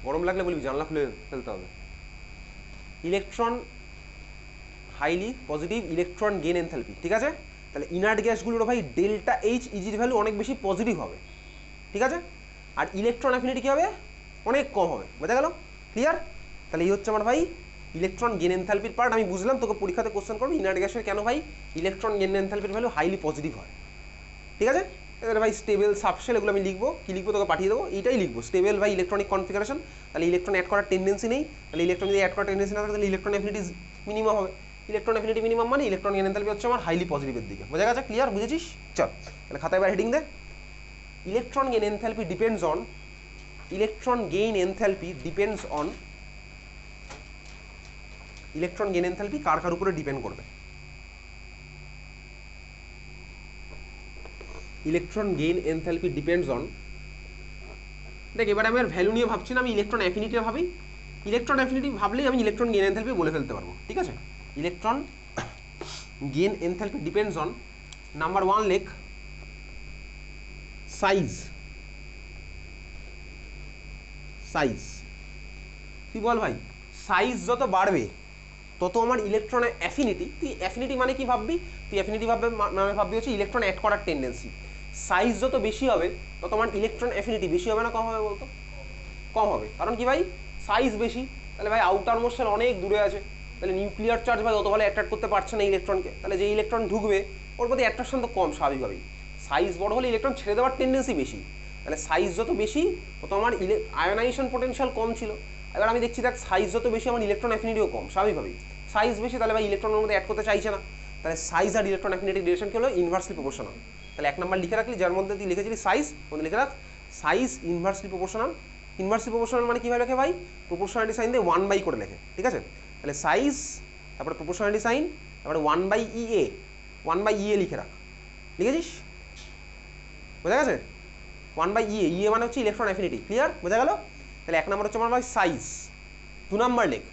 গরম লাগলে বলবি, জানলা খুলে ফেলতে হবে। Electron highly positive electron gain enthalpy, ঠিক আছে? তাহলে ইনার্ট গ্যাসগুলোর ভাই ডেল্টা এইচ ইজির ভ্যালু অনেক বেশি পজিটিভ হবে, ঠিক আছে? আর ইলেকট্রন অ্যাফিনিটি কী হবে? অনেক কম হবে, বোঝা গেল? ক্লিয়ার? তাহলে এই হচ্ছে আমার ভাই ইলেকট্রন গেইন এনথালপির পার্ট, আমি বুঝলাম, তোকে পরীক্ষাতে কোশ্চেন করবে ইনার্ট গ্যাসের কেন ভাই ইলেকট্রন গেইন এনথালপির ভ্যালু হাইলি পজিটিভ হয়, ঠিক আছে? এদের ভাই স্টেবল সাবশেল এগুলো আমি লিখবো, কি লিখবো তোকে পাঠিয়ে দেবো, এইটাই লিখবো স্টেবল ভাই ইলেকট্রনিক কনফিগারেশন। তাহলে ইলেকট্রন অ্যাড করার টেন্ডেন্সি নেই, তাহলে ইলেকট্রন যদি অ্যাড করার টেন্ডেন্সি না থাকে তাহলে ইলেকট্রন অ্যাফিনিটি মিনিমাম হবে। ইলেকট্রন অ্যাফিনিটি মিনিমাম মানে ইলেকট্রন গেইন এনথালপি হচ্ছে আমার হাইলি পজিটিভের দিকে। বোঝা গেছে? ক্লিয়ার? বুঝেছিস? চল তাহলে খাতায় এবার হেডিং দে, electron gain enthalpy depends on, electron gain enthalpy depends on, electron gain enthalpy কার কার উপরে ডিপেন্ড করবে? Electron gain enthalpy depends on, দেখ এবার আমি আর ভ্যালু নিয়ে ভাবছি না, আমি ইলেকট্রন অ্যাফিনিটি ভাবি। ইলেকট্রন অ্যাফিনিটি ভাবলেই আমি ইলেকট্রন গেইন এনথালপি বলে ফেলতে পারবো। ঠিক আছে? Electron gain enthalpy depends on, number 1 লেখ সাইজ, সাইজ। তুই বল ভাই, সাইজ যত বাড়বে তত আমার ইলেকট্রনের অ্যাফিনিটি, তুই অ্যাফিনিটি মানে কি ভাববি, তুই অ্যাফিনিটি মানে ভাববি হচ্ছে ইলেকট্রন অ্যাড করার টেন্ডেন্সি। সাইজ যত বেশি হবে তত আমার ইলেকট্রন অ্যাফিনিটি বেশি হবে না কম হবে বলতো? কম হবে। কারণ কি ভাই, সাইজ বেশি, তাহলে ভাই আউটার মোস্ট শেল অনেক দূরে আছে, তাহলে নিউক্লিয়ার চার্জ ভাই অত ভালো অ্যাট্রাক্ট করতে পারছে না ইলেকট্রনকে, তাহলে যে ইলেকট্রন ঢুকবে ওর প্রতি অ্যাট্রাকশন তো কম স্বাভাবিকভাবেই। সাইজ বড় হলে ইলেকট্রন ছেড়ে দেওয়ার টেন্ডেন্সি বেশি, তাহলে সাইজ যত বেশি তত আমার আয়োনাইজেশন পোটেনশিয়াল কম ছিল। এবার আমি দেখছি দেখ সাইজ যত বেশি আমার ইলেকট্রন অ্যাফিনিটিও কম স্বাভাবিকভাবেই। সাইজ বেশি তাহলে ভাই ইলেকট্রনের মধ্যে অ্যাড করতে চাইছে না, তাহলে সাইজ আর ইলেকট্রন অ্যাফিনিটি রিলেশন কি হলো? Inversely proportional. তাহলে 1 নম্বর লিখে রাখলি, যার মধ্যে তুই লিখেছিলি সাইজ, মধ্যে লিখে রাখ size inversely proportional. Inversely proportional মানে কীভাবে লেখে ভাই? প্রপোর্শনালিটি সাইন দিয়ে 1/, করে লেখে। ঠিক আছে? তাহলে সাইজ, তারপরে প্রপোর্শনালিটি সাইন, তারপরে 1/EA, 1/EA লিখে রাখ। লিখেছিস? বোঝা গেছে? 1/EA, ইএ মানে হচ্ছে ইলেকট্রন অ্যাফিনিটি। ক্লিয়ার? বোঝা গেল? তাহলে 1 নম্বর হচ্ছে আমার ভাই সাইজ। 2 নম্বর লেখ,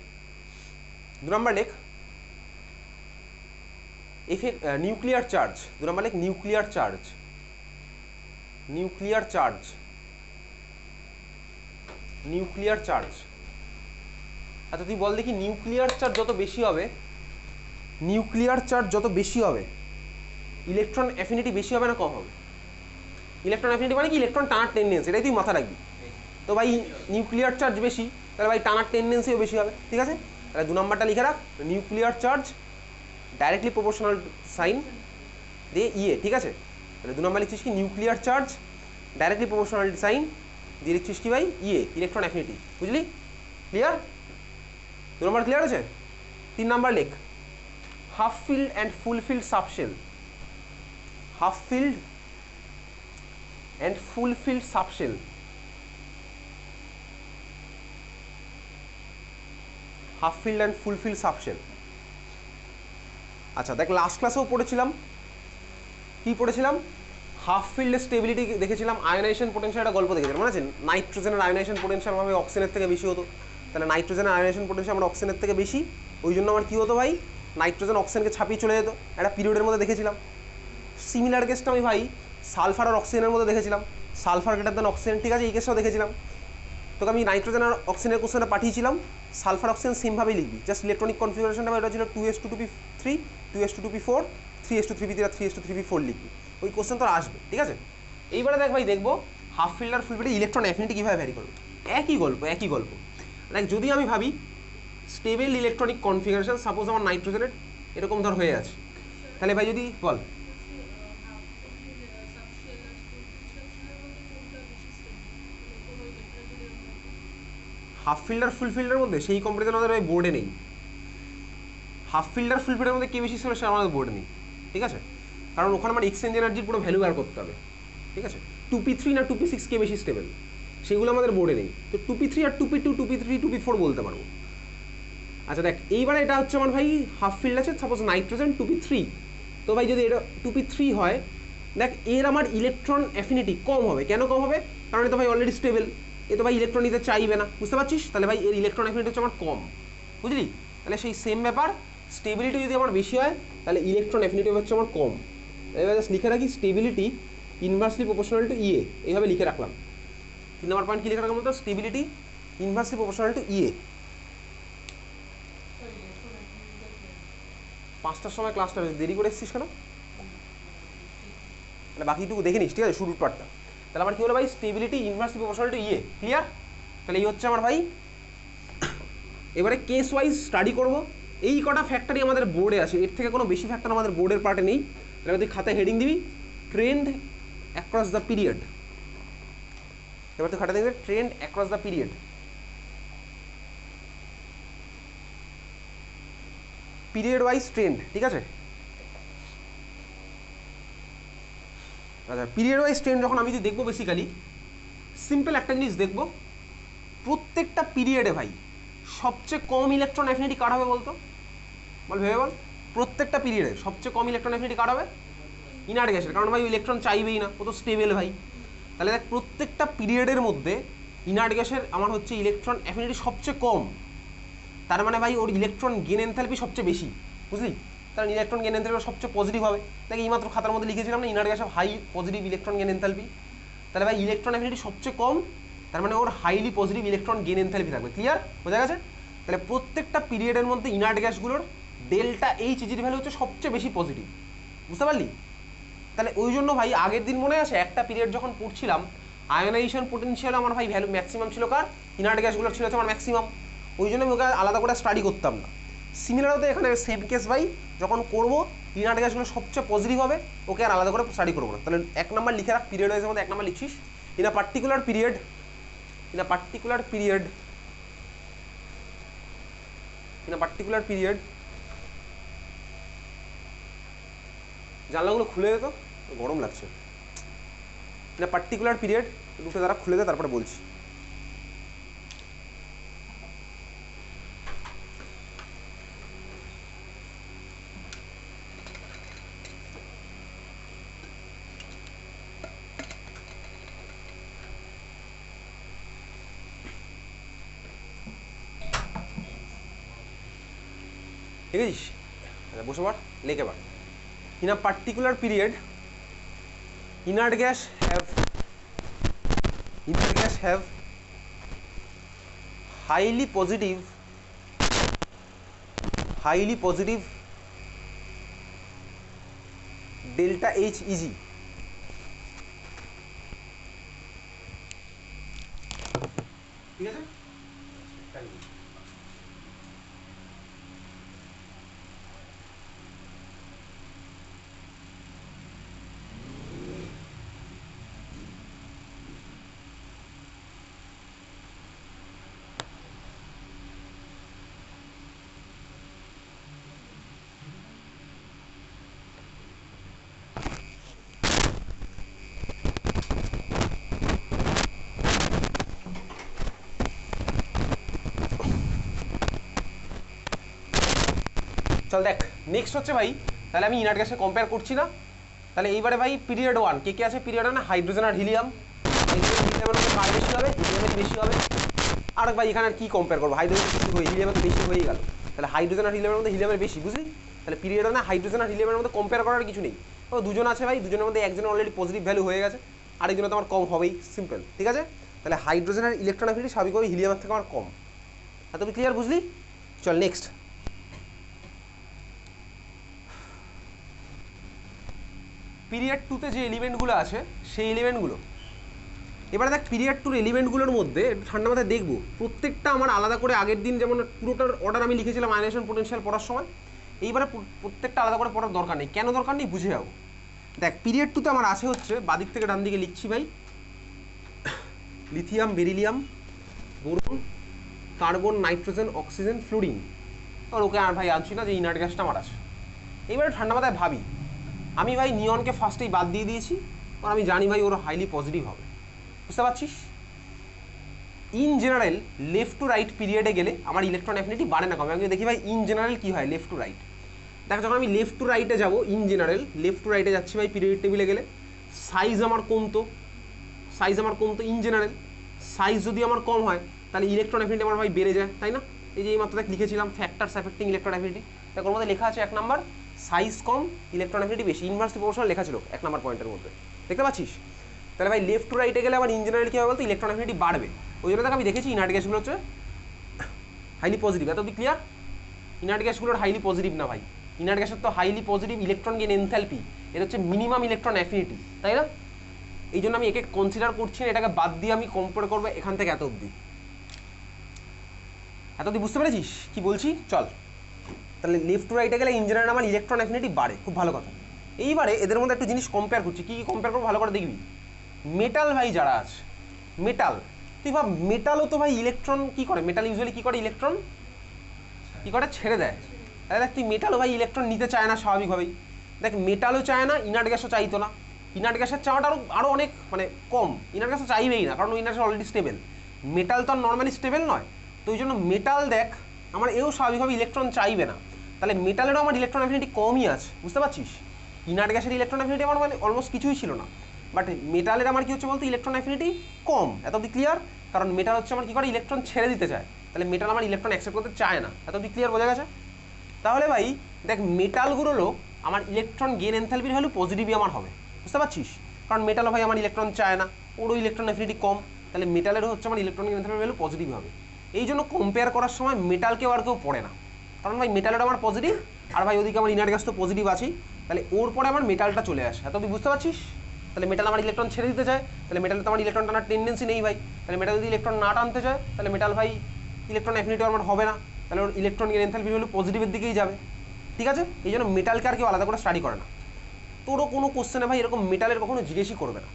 2 নম্বর লেখ নিউক্লিয়ার চার্জ। 2 নম্বর লেখ nuclear charge, nuclear charge, nuclear charge. আচ্ছা তুই বল দেখি, নিউক্লিয়ার চার্জ যত বেশি হবে, নিউক্লিয়ার চার্জ যত বেশি হবে ইলেকট্রন অ্যাফিনিটি বেশি হবে না কম হবে? ইলেকট্রন অ্যাফিনিটি মানে কি? ইলেকট্রন টানার টেন্ডেন্সি, এটাই তুই মাথা রাখবি। তো ভাই নিউক্লিয়ার চার্জ বেশি, তাহলে ভাই টানার টেন্ডেন্সিও বেশি হবে। ঠিক আছে? তাহলে 2 নম্বরটা লিখে রাখ, nuclear charge directly proportional sign দিয়ে ইএ। ঠিক আছে? তাহলে 2 নম্বর লিখছিস কি? Nuclear charge directly proportional sign দিয়ে লিখছিস কি ভাই? EA, electron affinity. বুঝলি? ক্লিয়ার? 2 নম্বর ক্লিয়ার আছে? 3 নম্বর লেখ half filled and full filled subshell, half filled and full filled subshell. Half filled and full filled subshell. আচ্ছা দেখ, লাস্ট ক্লাসেও পড়েছিলাম, কি পড়েছিলাম? হাফ ফিল্ডের স্টেবিলিটি দেখেছিলাম, আয়োনাইজেশন পোটেনশিয়াল একটা গল্প দেখেছিলাম, মনে আছে? নাইট্রোজেনের আয়োনাইজেশন পোটেনশিয়াল আমাদের অক্সিজেনের থেকে বেশি হতো, তাহলে নাইট্রোজেনের আয়োনাইজেশন পোটেনশিয়াল আমার অক্সিজেনের থেকে বেশি, ওই জন্য আমার কী হতো ভাই? নাইট্রোজেন অক্সিজেনকে ছাপিয়ে চলে যেত, একটা পিরিয়ডের মধ্যে দেখেছিলাম। সিমিলার কেসটা আমি ভাই সালফার আর অক্সিজেনের মধ্যে দেখেছিলাম, সালফার গ্রেটার দেন অক্সিজেন। ঠিক আছে? এই কেসটাও দেখেছিলাম। তোকে আমি নাইট্রোজেন আর অক্সিজেনের কোশ্চেনটা পাঠিয়েছিলাম, সালফার অক্সিজেন সেমভাবেই লিখবি, জাস্ট ইলেকট্রনিক কনফিগারেশনটা এটা ছিল 2s2p3, 2s2p4, 3s2p3, 3s2p4 লিখবি। ওই কোশ্চেন তো আসবে। ঠিক আছে? এইবারে দেখ ভাই, দেখবো হাফ ফিল্ড আর ফুল ফিল্ডে ইলেকট্রন অ্যাফিনিটি কীভাবে ভ্যারি করবে। একই গল্প, একই গল্প। লাইক যদি আমি ভাবি স্টেবল ইলেকট্রনিক কনফিগারেশন, সাপোজ আমার নাইট্রোজেনের এরকম ধর হয়ে আছে, তাহলে ভাই যদি বল হাফ ফিল্ড আর ফুল ফিল্ডের মধ্যে, সেই কম্পারিজন আমাদের ওই বোর্ডে নেই। হাফ ফিল্ড আর ফুল ফিল্ডের মধ্যে কে বেশি ছিল সে আমাদের বোর্ডে নেই। ঠিক আছে? কারণ ওখানে আমার এক্সচেঞ্জ এনার্জির পুরো ভ্যালু বার করতে হবে। ঠিক আছে? 2p3 না 2p6 কে বেশি স্টেবল, সেগুলো আমাদের বোর্ডে নেই। তো 2p3 আর 2p2, 2p3, 2p4 বলতে পারবো। আচ্ছা দেখ, এইবারে এটা হচ্ছে আমার ভাই হাফ ফিল্ড আছে, সাপোজ নাইট্রোজেন 2p3। তো ভাই যদি এটা 2p3 হয়, দেখ এর আমার ইলেকট্রন অ্যাফিনিটি কম হবে। কেন কম হবে? কারণ এটা ভাই অলরেডি স্টেবল, এ তো ভাই ইলেকট্রন নিতে চাইবে না। বুঝতে পারছিস? তাহলে ভাই এর ইলেকট্রন অ্যাফিনিটি হচ্ছে আমার কম। বুঝলি? তাহলে সেই সেম ব্যাপার, স্টেবিলিটি যদি আমার বেশি হয় তাহলে ইলেকট্রন অ্যাফিনিটি হচ্ছে আমার কম। এবার জাস্ট লিখে রাখি স্টেবিলিটি ইনভার্সলি প্রপোর্শনাল টু ইএ, এইভাবে লিখে রাখলাম। 3 নম্বর পয়েন্ট কি লিখে রাখলাম বলতো? স্টেবিলিটি ইনভার্সলি প্রপোর্শনাল টু ইএ। 5টার সময় ক্লাসটা দেরি করে এসেছিস কেন? মানে বাকিটুকু দেখে নিস। ঠিক আছে? শুরুর পার্টটা। তাহলে আমার কী হলো ভাই? Stability inversely proportional to EA. Clear? তাহলে এই হচ্ছে আমার ভাই। এবারে কেস ওয়াইজ স্টাডি করব। এই কটা ফ্যাক্টরই আমাদের বোর্ডে আছে, এর থেকে কোনো বেশি ফ্যাক্টর আমাদের বোর্ডের পার্টে নেই। তাহলে তুই খাতায় হেডিং দিবি ট্রেন্ড অ্যাক্রস দ্য পিরিয়ড। এবার তো খাটা দেখবে trend across the period. Period wise trend, ঠিক আছে। আচ্ছা, পিরিয়ড ওয়াইজ ট্রেন্ড যখন আমি যদি দেখবো, বেসিক্যালি সিম্পল একটা জিনিস দেখবো, প্রত্যেকটা পিরিয়ডে ভাই সবচেয়ে কম ইলেকট্রন অ্যাফিনিটি কার হবে বলতো? বল ভেবে বল। প্রত্যেকটা পিরিয়ডে সবচেয়ে কম ইলেকট্রন অ্যাফিনিটি কার হবে? ইনার্ট গ্যাসের। কারণ ভাই ইলেকট্রন চাইবেই না, ও তো স্টেবল ভাই। তাহলে দেখ প্রত্যেকটা পিরিয়ডের মধ্যে ইনার্ট গ্যাসের আমার হচ্ছে ইলেকট্রন অ্যাফিনিটি সবচেয়ে কম। তার মানে ভাই ওর ইলেকট্রন গেন এনথালপি সবচেয়ে বেশি, বুঝলি? কারণ ইলেকট্রন গেন এনথালপি সবচেয়ে পজিটিভ হবে। দেখ এইমাত্র খাতার মধ্যে লিখেছিলাম না, inert gas high positive electron gain enthalpy. তাহলে ভাই ইলেকট্রন অ্যাফিনিটি সবচেয়ে কম, তার মানে ওর highly positive electron gain enthalpy থাকবে। ক্লিয়ার? বোঝা গেছে? তাহলে প্রত্যেকটা পিরিয়ডের মধ্যে ইনার্ট গ্যাসগুলোর ডেল্টা এইচ ইজির ভ্যালু হচ্ছে সবচেয়ে বেশি পজিটিভ, বুঝতে পারলি? তাহলে ওই জন্য ভাই আগের দিন মনে আছে একটা পিরিয়ড যখন পড়ছিলাম, আয়োনাইজেশন পোটেনশিয়াল আমার ভাই ভ্যালু ম্যাক্সিমাম ছিল কার? ইনার্ট গ্যাসগুলোর ছিল হচ্ছে আমার ম্যাক্সিমাম। ওই জন্য আমি ওকে আলাদা করে স্টাডি করতাম না। সিমিলার হতে এখানে সেম কেস ভাই, যখন করবো ইনার্ট গ্যাসগুলো সবচেয়ে পজিটিভ হবে, ওকে আর আলাদা করে স্টাডি করবো না। তাহলে 1 নাম্বার লিখে রাখ, পিরিয়ড ওয়াইজের মধ্যে 1 নাম্বার লিখছিস। In a particular period, in a particular period, in a particular period, জানলাগুলো খুলে যেত, গরম লাগছে। ইন আ পার্টিকুলার পিরিয়ড, দুটো দ্বারা খুলে দেয়, তারপরে বলছি। ঠিক আছে, আচ্ছা বসে পড়, লেখে পড়। In a particular period inert gas have highly positive delta H Eg। ঠিক আছে, চল দেখ নেক্সট হচ্ছে ভাই, তাহলে আমি ইনার্ট গ্যাসে কম্পেয়ার করছি না। তাহলে এইবারে ভাই পিরিয়ড 1 কে কে আছে? পিরিয়ড 1 হাইড্রোজেন আর হিলিয়াম। হিলিয়ামের মধ্যে কার বেশি হবে? হিলিয়ামের বেশি হবে। আর ভাই এখানে আর কি কম্পেয়ার করবো, হাইড্রোজেন বেশি হয়ে হিলিয়ামের তো বেশি হয়ে গেল। তাহলে হাইড্রোজেন আর হিলিয়ামের মধ্যে হিলিয়ামের বেশি, বুঝলি? তাহলে পিরিয়ড 1 হাইড্রোজেন আর হিলিয়ামের মধ্যে কম্পেয়ার করার কিছু নেই। ও দুজন আছে ভাই, দুজনের মধ্যে একজনের অলরেডি পজিটিভ ভ্যালু হয়ে গেছে, আরেকজনের তো আমার কম হবেই, সিম্পল। ঠিক আছে, তাহলে হাইড্রোজেনের ইলেকট্রন অ্যাফিনিটি স্বাভাবিকভাবে হিলিয়ামের থেকে আমার কম। আর তুমি ক্লিয়ার, বুঝলি? চল নেক্সট। পিরিয়ড 2তে যে এলিমেন্টগুলো আছে সেই এলিমেন্টগুলো, এবারে দেখ পিরিয়ড 2 এলিমেন্টগুলোর মধ্যে একটু ঠান্ডা মাথায় দেখবো, প্রত্যেকটা আমার আলাদা করে আগের দিন যেমন পুরোটার অর্ডার আমি লিখেছিলাম আয়োনাইজেশন পোটেনশিয়াল পড়ার সময়, এইবারে প্রত্যেকটা আলাদা করে পড়ার দরকার নেই। কেন দরকার নেই বুঝে যাবো। দেখ পিরিয়ড 2তে আমার আছে হচ্ছে বাদিক থেকে ডান দিকে লিখছি ভাই, lithium, beryllium, boron, carbon, nitrogen, oxygen, fluorine. আর ওকে আর ভাই আনছি না, যে ইনার্ট গ্যাসটা আমার আছে। এইবারে ঠান্ডা মাথায় ভাবি, আমি ভাই নিয়নকে ফার্স্টেই বাদ দিয়ে দিয়েছি, আর আমি জানি ভাই ওর হাইলি পজিটিভ হবে, বুঝতে পারছিস? In general left to right পিরিয়ডে গেলে আমার ইলেকট্রন অ্যাফিনিটি বাড়ে না কমে। আমি দেখি ভাই ইন জেনারেল কী হয় লেফট টু রাইট। দেখ যখন আমি লেফট টু রাইটে যাবো, ইন জেনারেল লেফট টু রাইটে যাচ্ছি ভাই পিরিয়ড টেবিলে গেলে, সাইজ আমার কমতো, ইন জেনারেল। সাইজ যদি আমার কম হয় তাহলে ইলেকট্রন অ্যাফিনিটি আমার ভাই বেড়ে যায়, তাই না? এই যে এই মাত্র দেখ লিখেছিলাম ফ্যাক্টরস অ্যাফেক্টিং ইলেকট্রন অ্যাফিনিটি, দেখ ওর মধ্যে লেখা আছে 1 নাম্বার সাইজ কম, ইলেকট্রন অ্যাফিনিটি বেশি, ইনভার্সলি প্রপোর্শনাল লেখা ছিল 1 নাম্বার পয়েন্টের মধ্যে, দেখতে পাচ্ছিস? তাহলে ভাই লেফট টু রাইটে গেলে আবার ইন জেনারেল কী হবে বলতো, ইলেকট্রন অ্যাফিনিটি বাড়বে। ওই জন্য দেখ আমি দেখেছি ইনার্ট গ্যাসগুলো হচ্ছে হাইলি পজিটিভ। এত তুই ক্লিয়ার? ইনার্ট গ্যাসগুলোর হাইলি পজিটিভ না ভাই, ইনার্ট গ্যাসের তো highly positive electron gain enthalpy, এটা হচ্ছে মিনিমাম ইলেকট্রন অ্যাফিনিটি, তাই না? এই জন্য আমি একে কনসিডার করছি না, এটাকে বাদ দিয়ে আমি কম্পেয়ার করবো এখান থেকে এত অবধি। এত অবধি বুঝতে পেরেছিস কি বলছি? চল তাহলে লেফট টু রাইটে গেলে ইন জেনারেল আমার ইলেকট্রন অ্যাফিনিটি বাড়ে, খুব ভালো কথা। এইবারে এদের মধ্যে একটা জিনিস কম্পেয়ার করছি, কী কী কম্পেয়ার করবো ভালো করে দেখবি। মেটাল ভাই যারা আছে, মেটাল, তুই ভাব মেটালও তো ভাই ইলেকট্রন কী করে, মেটাল ইউজুয়ালি কী করে, ইলেকট্রন কী করে, ছেড়ে দেয়। তাহলে দেখ তুই মেটালও ভাই ইলেকট্রন নিতে চায় না স্বাভাবিকভাবেই। দেখ মেটালও চায় না, ইনার্ট গ্যাসও চাইতো না, ইনার্ট গ্যাসের চাওয়াটা আরও অনেক মানে কম, ইনার্ট গ্যাসও চাইবেই না, কারণ inert gas already stable. Metal তো আর নর্মালি স্টেবল নয়, তো ওই জন্য মেটাল দেখ আমার এও স্বাভাবিকভাবে ইলেকট্রন চাইবে না। তাহলে মেটালেরও আমার ইলেকট্রন অ্যাফিনিটি কমই আছে, বুঝতে পারছিস। ইনার্ট গ্যাসের ইলেকট্রন অ্যাফিনিটি আমার মানে অলমোস্ট কিছুই ছিল না, বাট মেটালের আমার কী হচ্ছে বলতো, ইলেকট্রন অ্যাফিনিটি কম। এত অব্দি ক্লিয়ার? কারণ মেটাল হচ্ছে আমার কী করে, ইলেকট্রন ছেড়ে দিতে চায়, তাহলে মেটাল আমার ইলেকট্রন অ্যাকসেপ্ট করতে চায় না। এত অব্দি ক্লিয়ার, বোঝা গেছে? তাহলে ভাই দেখ মেটালগুলোরও আমার ইলেকট্রন গেইন এনথালপির ভ্যালু পজিটিভই আমার হবে, বুঝতে পারছিস। কারণ মেটালও ভাই আমার ইলেকট্রন চায় না, ওরও ইলেকট্রন অ্যাফিনিটি কম, তাহলে মেটালেরও হচ্ছে আমার ইলেকট্রন গেইন এনথালপির ভ্যালু পজিটিভ হবে। এই জন্য কম্পেয়ার করার সময় মেটালকেও আর কেউ পড়ে না, কারণ ভাই মেটালের আমার পজিটিভ, আর ভাই ওদিকে আমার ইনার্ট গ্যাস তো পজিটিভ আছেই, তাহলে ওর পরে আমার মেটালটা চলে আসে। এত তুই বুঝতে পারছিস? তাহলে মেটাল আমার ইলেকট্রন ছেড়ে দিতে চায়, তাহলে মেটালে তো আমার ইলেকট্রন টানার টেন্ডেন্সি নেই ভাই, তাহলে মেটাল যদি ইলেকট্রন না টানতে চায় তাহলে মেটাল ভাই ইলেকট্রন অ্যাফিনিটি আমার হবে না, তাহলে ওর ইলেকট্রন গেইন এনথালপির ভ্যালু পজিটিভের দিকেই যাবে। ঠিক আছে, এই জন্য মেটালকে আর কেউ আলাদা করে স্টাডি করে না। তোরও কোনো কোশ্চেনে ভাই এরকম মেটালের কখনো জিজ্ঞেসই করবে না।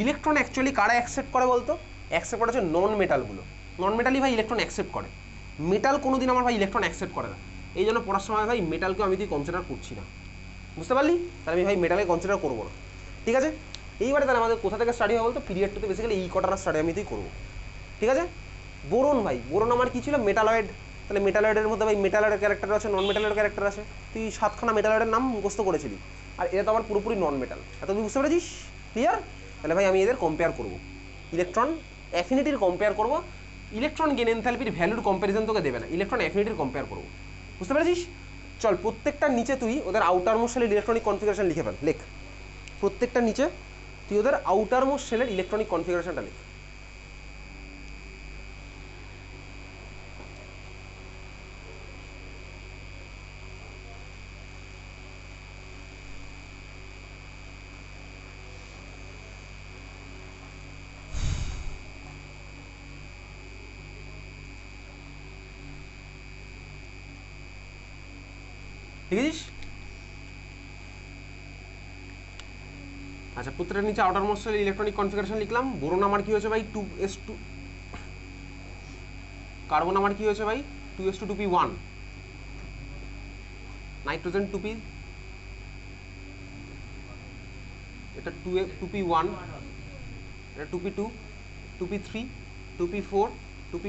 ইলেকট্রন অ্যাকচুয়ালি কারা অ্যাকসেপ্ট করে বলতো? অ্যাকসেপ্ট করে হচ্ছে নন মেটালগুলো, নন মেটালই ভাই ইলেকট্রন অ্যাকসেপ্ট করে, মেটাল কোনো দিন আমার ভাই ইলেকট্রন অ্যাকসেপ্ট করে না। এই জন্য পড়ার সময় ভাই মেটালকে আমি তুই কনসিডার করছি না, বুঝতে পারলি? তাহলে আমি ভাই মেটালকে কনসিডার করবো না। ঠিক আছে, এইবারে তাহলে আমাদের কোথা থেকে স্টাডি হবে বলতো, পিরিয়ড টুতে বেসিক্যালি এই কটার স্টাডি আমি তুই করবো। ঠিক আছে, বোরন ভাই, বোরন আমার কী ছিল, মেটালয়েড। তাহলে মেটালয়েডের মধ্যে ভাই মেটালয়েডের ক্যারেক্টার আছে, নন মেটালয়েডের ক্যারেক্টার আছে। তুই 7খানা মেটালয়েডের নাম মুখস্থ করেছিলি, আর এরা তো আবার পুরোপুরি নন মেটাল। এত তুই বুঝতে পেরেছিস? ক্লিয়ার? তাহলে ভাই আমি এদের কম্পেয়ার করবো, ইলেকট্রন অ্যাফিনিটির কম্পেয়ার করবো, ইলেকট্রন গেইন এনথালপির ভ্যালুর কম্প্যারিজন তোকে দেবে না, ইলেকট্রন অ্যাফিনিটির কম্পেয়ার করবো, বুঝতে পেরেছিস? চল প্রত্যেকটার নিচে তুই ওদের আউটার মোস্ট সেলের ইলেকট্রনিক কনফিগারেশন লিখে ফেল, লেখ। প্রত্যেকটার নিচে তুই ওদের আউটার মোস্ট সেলের ইলেকট্রনিক কনফিগারেশনটা লেখ। ঠিক আছে, আচ্ছা প্রত্যেকটার নিচে আউটার মোস্ট সেলের ইলেকট্রনিক কনফিগারেশন লিখলাম। বোরন আমার কি হয়েছে ভাই 2s2, কার্বন আমার কি হয়েছে ভাই 2s2 2p1, নাইট্রোজেন 2p, এটা 2p1, এটা 2p2, 2p3, 2p4,